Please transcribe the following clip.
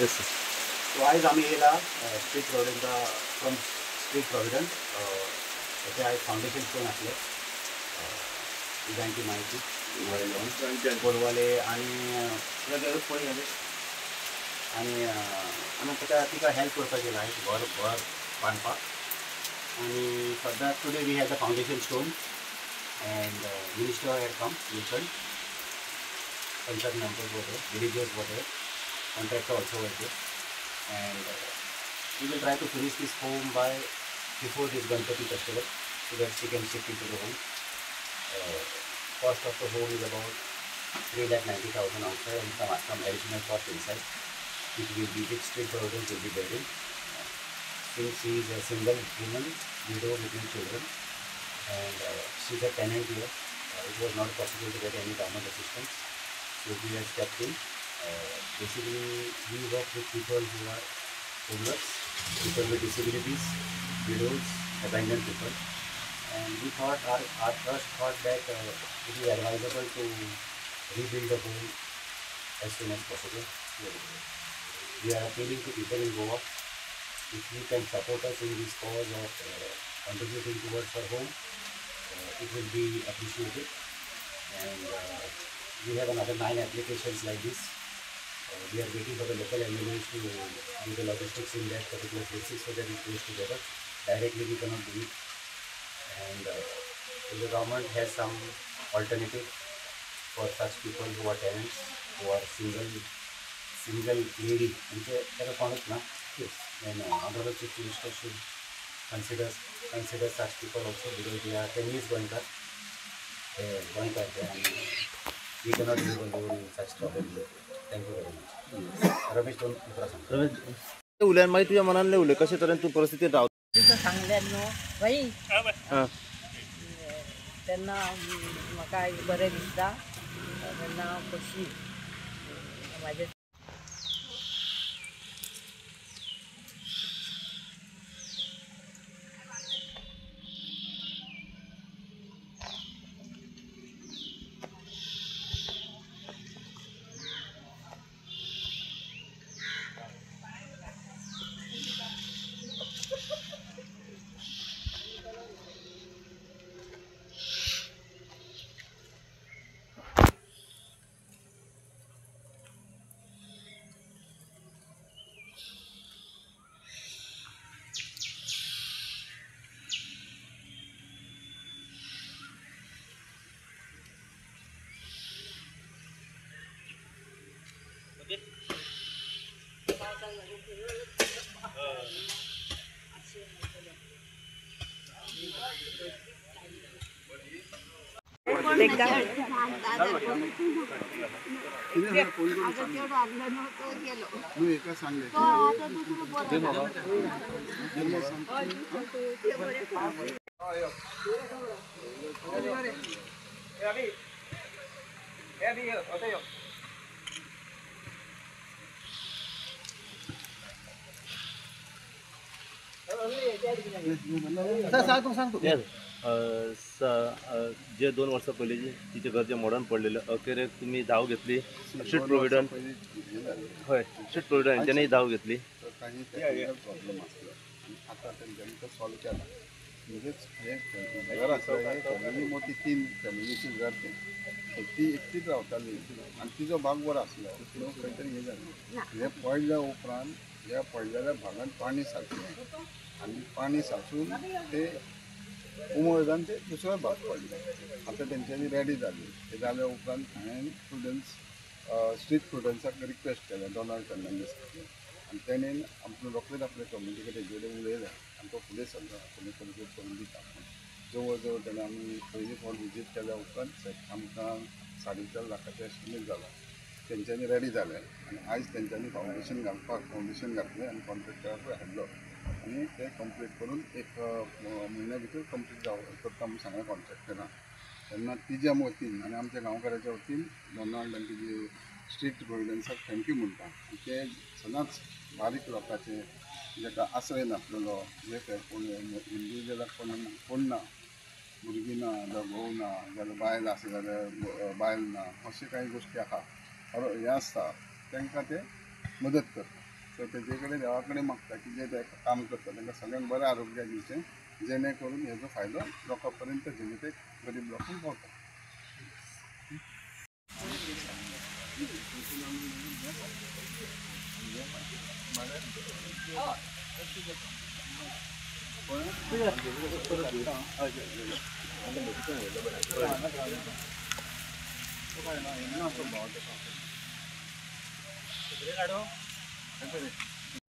Yes sir. So आयज आमी येयला स्ट्रीट प्रोविडन्सा फ्रॉम स्ट्रीट प्रोविडन्स. त्याचे आयज फावंडेशन स्टोन आसले इव्हेंटी म्हायती बोरवाले आनी वेगवेगळे पळय आनी आमी तिका हेल्प करपाक येयला आयज घर बांदपाक. आनी सद्या today we have the foundation stone and minister had come, mentioned, concerned members were there, villagers were there, contractor also were there, and we will try to finish this home by before this Ganpati festival, so that she can shift into the home. Cost of the home is about 3,90,000 outside and some additional cost inside, which street providers will be bearing. Since she is a single woman, widow with 2 children, and she's a tenant here. It was not possible to get any government assistance, so we have stepped in. Basically, we work with people who are homeless, people with disabilities, widows, abandoned people, and we thought our trust thought that it is advisable to rebuild the home as soon as possible. We are appealing to people in Goa, if you can support us in this cause of contributing towards our home, it will be appreciated. And we have another 9 applications like this. We are waiting for the local MLAs to do the logistics in that particular places so that it goes together. Directly we cannot do it. And if the government has some alternative for such people who are tenants, who are single lady, then honorable chief minister should consider such people also, because they are 10 years going back and we cannot live alone in such trouble. Thank you very much. Ramesh दोन रमेश उलयन मागीर तुज्या मनान उलय कशे तरेन तूं परिस्थितीन रावता. तिका सांगल्यार न्हू बाई तेन्ना म्हाका बरें दिसता तेन्ना हांव कशी म्हाजे जे 2 वर्सां पयलीं तिचे घर जे मोडून पडलेले अखेर तुम्ही धाव घेतली स्ट्रीट प्रोविडंट. हय स्ट्रीट प्रोविडंट तेणेय धाव घेतली. काही प्रॉब्लेम आसलो आतां तेंच्यांनी तो सॉल्व केला. म्हणजेच हे घर आसलें हे फॅमिली मोठी 3 फॅमिलीची घर तें ती एकटीच रावताली आनी तिजो भाग बरो आसलो. खंय तरी हें जालें हें पडल्या उपरांत ह्या पडलेल्या भागांत पाणी साचलें आनी पाणी साचून ते उमळदान ते दुसरो भाग पडले. आतां तेंच्यांनी रेडी जाली. ते जाल्या उपरांत हांवें स्ट्रीट प्रुडन्साक रिक्वेस्ट केलें डोनाल्ड फर्नांडीस आनी तेणेन रोखडेच आपले कम्युनिटी कडेन हेजेर उलयलें आनी तो फुडें सरलो तुमी कंप्लीट करून दिता. जवळ जवळ तेणें आमी पयलीं फावट विजीट केल्या उपरांत आमकां 4.5 लाखाचें एस्टिमेट जाला. तेंच्यांनी रेडी जालें आनी आयज तेंच्यांनी फावंडेशन घातलें आनी कॉन्ट्रॅक्टराकूय हाडलो आनी ते कंप्लीट करून 1 म्हयन्या भितर कंप्लीट करता म्हूण सांगलें कॉन्ट्रॅक्टरान. तेन्ना तिच्या वतीन आनी आमच्या गांवकाराच्या वतीन डोनाल्ड आनी तेजी स्ट्रीट प्रोविडन्साक थँक्यू म्हणटा. ते सदांच बारीक लोकांचे जाका आश्रय नासलेलो जे कोण इंडिविज्युअलाक कोण ना भुरगीं ना जाल्यार घोव ना जाल्यार बायल आसा जाल्यार बायल ना अशें कांय गोश्टी आसा हें आसता तांकां ते मदत करता. सो तेजे कडेन देवा कडेन मागता की जे ते काम करता तांकां सगळ्यांक बरें आरोग्य दिवचें जेणे करून हेजो फायदो लोकां पर्यंत जनतेक गरीब लोकांक पावता.